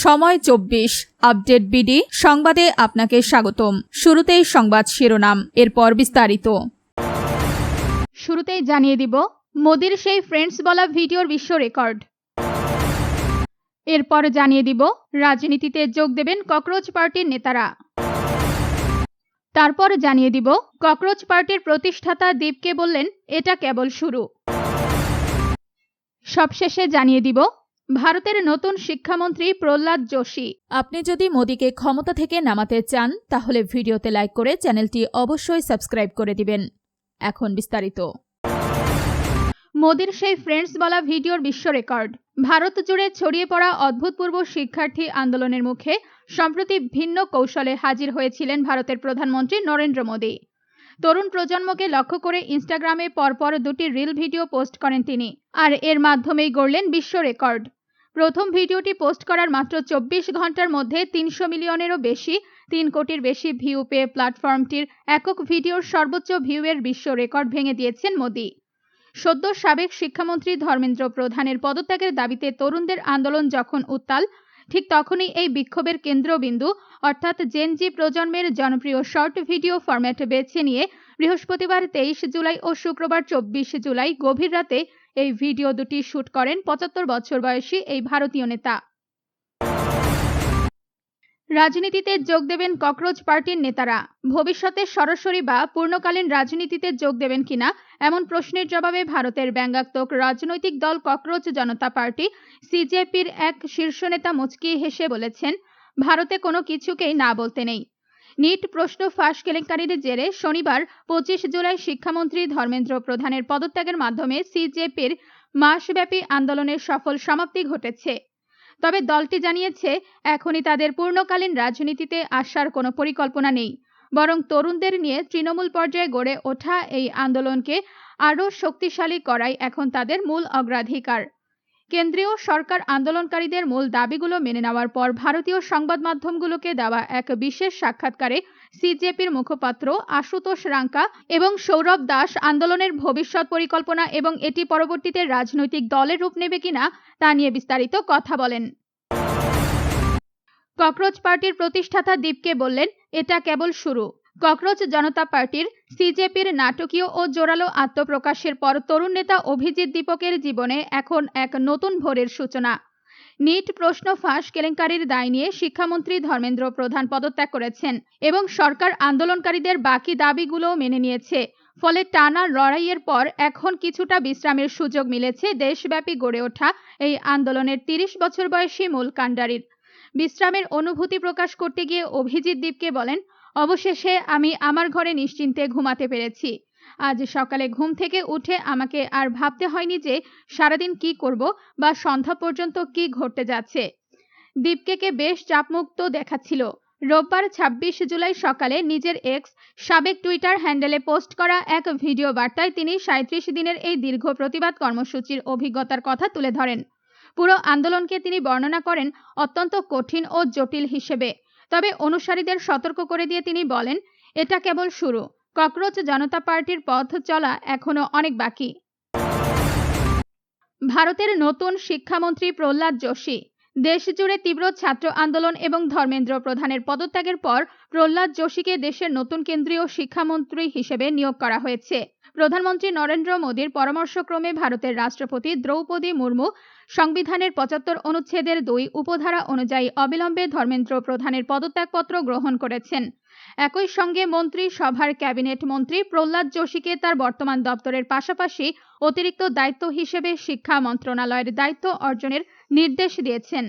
সময় 24 update BD সংবাদে আপনাকে স্বাগতম। শুরুতেই সংবাদ শিরোনাম, এরপর বিস্তারিত। শুরুতেই জানিয়ে দিব মোদির সেই ফ্রেন্ডস বলা ভিডিওর বিশ্ব রেকর্ড। এরপর জানিয়ে দিব রাজনীতিতে যোগ দেবেন ককরোচ পার্টির নেতারা। তারপর জানিয়ে দিব ককরোচ পার্টির প্রতিষ্ঠাতা দীপকে বললেন এটা কেবল শুরু। সবশেষে জানিয়ে দিব ভারতের নতুন শিক্ষামন্ত্রী প্রহ্লাদ যোশী। আপনি যদি মোদিকে ক্ষমতা থেকে নামাতে চান তাহলে ভিডিওতে লাইক করে চ্যানেলটি অবশ্যই সাবস্ক্রাইব করে দিবেন। এখন বিস্তারিত। মোদির সেই ফ্রেন্ডস বলা ভিডিওর বিশ্ব রেকর্ড। ভারত জুড়ে ছড়িয়ে পড়া অভূতপূর্ব শিক্ষার্থী আন্দোলনের মুখে সম্প্রতি ভিন্ন কৌশলে হাজির হয়েছিলেন ভারতের প্রধানমন্ত্রী নরেন্দ্র মোদি। তরুণ প্রজন্মকে লক্ষ্য করে ইনস্টাগ্রামে পরপর দুটি রিল ভিডিও পোস্ট করেন তিনি, আর এর মাধ্যমেই গড়লেন বিশ্ব রেকর্ড। প্রথম ভিডিওটি পোস্ট করার মাত্র 24 ঘন্টার মধ্যে 300 মিলিয়নেরও বেশি, 3 কোটির বেশি ভিউ পেয়ে প্ল্যাটফর্মটির একক ভিডিওর সর্বোচ্চ ভিউয়ের বিশ্ব রেকর্ড ভেঙে দিয়েছেন মোদি। সদ্য সাবেক শিক্ষামন্ত্রী ধর্মেন্দ্র প্রধানের পদত্যাগের দাবিতে তরুণদের আন্দোলন যখন উত্তাল, ঠিক তখনই এই বিক্ষোভের কেন্দ্রবিন্দু অর্থাৎ জেনজি প্রজন্মের জনপ্রিয় শর্ট ভিডিও ফরম্যাট বেছে নিয়ে বৃহস্পতিবার 23 জুলাই ও শুক্রবার 24 জুলাই গভীর রাতে এই ভিডিও দুটি শুট করেন 75 বছর বয়সী এই ভারতীয় নেতা। রাজনীতিতে যোগ দেবেন ককরোচ পার্টির নেতারা। ভবিষ্যতে সরাসরি বা পূর্ণকালীন রাজনীতিতে যোগ দেবেন কিনা এমন প্রশ্নের জবাবে ভারতের ব্যঙ্গাত্মক রাজনৈতিক দল ককরোচ জনতা পার্টি সিজেপির এক শীর্ষ নেতা মুচকি হেসে বলেছেন, ভারতে কোনো কিছুকেই না বলতে নেই। নিট প্রশ্ন ফাঁস কেলেঙ্কারির জেরে শনিবার 25 জুলাই শিক্ষামন্ত্রী ধর্মেন্দ্র প্রধানের পদত্যাগের মাধ্যমে সিজেপির মাসব্যাপী আন্দোলনের সফল সমাপ্তি ঘটেছে। তবে দলটি জানিয়েছে এখনই তাদের পূর্ণকালীন রাজনীতিতে আসার কোনো পরিকল্পনা নেই, বরং তরুণদের নিয়ে তৃণমূল পর্যায়ে গড়ে ওঠা এই আন্দোলনকে আরও শক্তিশালী করাই এখন তাদের মূল অগ্রাধিকার। কেন্দ্রীয় সরকার আন্দোলনকারীদের মূল দাবিগুলো মেনে নেওয়ার পর ভারতীয় সংবাদ মাধ্যমগুলোকে দেওয়া এক বিশেষ সাক্ষাৎকারে সিজেপির মুখপাত্র আশুতোষ রাঙ্কা এবং সৌরভ দাস আন্দোলনের ভবিষ্যৎ পরিকল্পনা এবং এটি পরবর্তীতে রাজনৈতিক দলের রূপ নেবে কিনা তা নিয়ে বিস্তারিত কথা বলেন। ককরোচ পার্টির প্রতিষ্ঠাতা দীপকে বললেন এটা কেবল শুরু। ককরোচ জনতা পার্টির সিজেপির নাটকীয় ও জোরালো আত্মপ্রকাশের পর তরুণ নেতা অভিজিৎ দীপকের জীবনে এখন এক নতুন ভোরের সূচনা। নিট প্রশ্ন ফাঁস কেলেঙ্কারির দায় নিয়ে শিক্ষামন্ত্রী ধর্মেন্দ্র প্রধান পদত্যাগ করেছেন এবং সরকার আন্দোলনকারীদের বাকি দাবিগুলোও মেনে নিয়েছে। ফলে টানা লড়াইয়ের পর এখন কিছুটা বিশ্রামের সুযোগ মিলেছে দেশব্যাপী গড়ে ওঠা এই আন্দোলনের 30 বছর বয়সী মূল কাণ্ডারির। বিশ্রামের অনুভূতি প্রকাশ করতে গিয়ে অভিজিৎ দীপকে বলেন, অবশেষে আমি আমার ঘরে নিশ্চিন্তে ঘুমাতে পেরেছি। আজ সকালে ঘুম থেকে উঠে আমাকে আর ভাবতে হয়নি যে সারাদিন কি করব বা সন্ধ্যা পর্যন্ত কি ঘটতে যাচ্ছে। দীপকে বেশ চাপমুক্ত দেখাচ্ছিল। রোববার 26 জুলাই সকালে নিজের এক্স সাবেক টুইটার হ্যান্ডেলে পোস্ট করা এক ভিডিও বার্তায় তিনি 37 দিনের এই দীর্ঘ প্রতিবাদ কর্মসূচির অভিজ্ঞতার কথা তুলে ধরেন। পুরো আন্দোলনকে তিনি বর্ণনা করেন অত্যন্ত কঠিন ও জটিল হিসেবে। তবে অনুসারীদের সতর্ক করে দিয়ে তিনি বলেন, এটা কেবল শুরু। ককরোচ জনতা পার্টির পথ চলা এখনো অনেক বাকি। ভারতের নতুন শিক্ষামন্ত্রী প্রহ্লাদ যোশী। দেশ জুড়ে তীব্র ছাত্র আন্দোলন এবং ধর্মেন্দ্র প্রধানের পদত্যাগের পর প্রহ্লাদ যোশীকে দেশের নতুন কেন্দ্রীয় শিক্ষামন্ত্রী হিসেবে নিয়োগ করা হয়েছে। প্রধানমন্ত্রী নরেন্দ্র মোদীর পরামর্শক্রমে ভারতের রাষ্ট্রপতি দ্রৌপদী মুর্মু সংবিধানের 75 অনুচ্ছেদের 2 উপধারা অনুযায়ী অবিলম্বে ধর্মেন্দ্র প্রধানের পদত্যাগপত্র গ্রহণ করেছেন। একই সঙ্গে মন্ত্রী সভার ক্যাবিনেট মন্ত্রী প্রহ্লাদ যোশীকে তার বর্তমান দপ্তরের পাশাপাশি অতিরিক্ত দায়িত্ব হিসেবে শিক্ষা মন্ত্রণালয়ের দায়িত্ব অর্জনের নির্দেশ দিয়েছেন।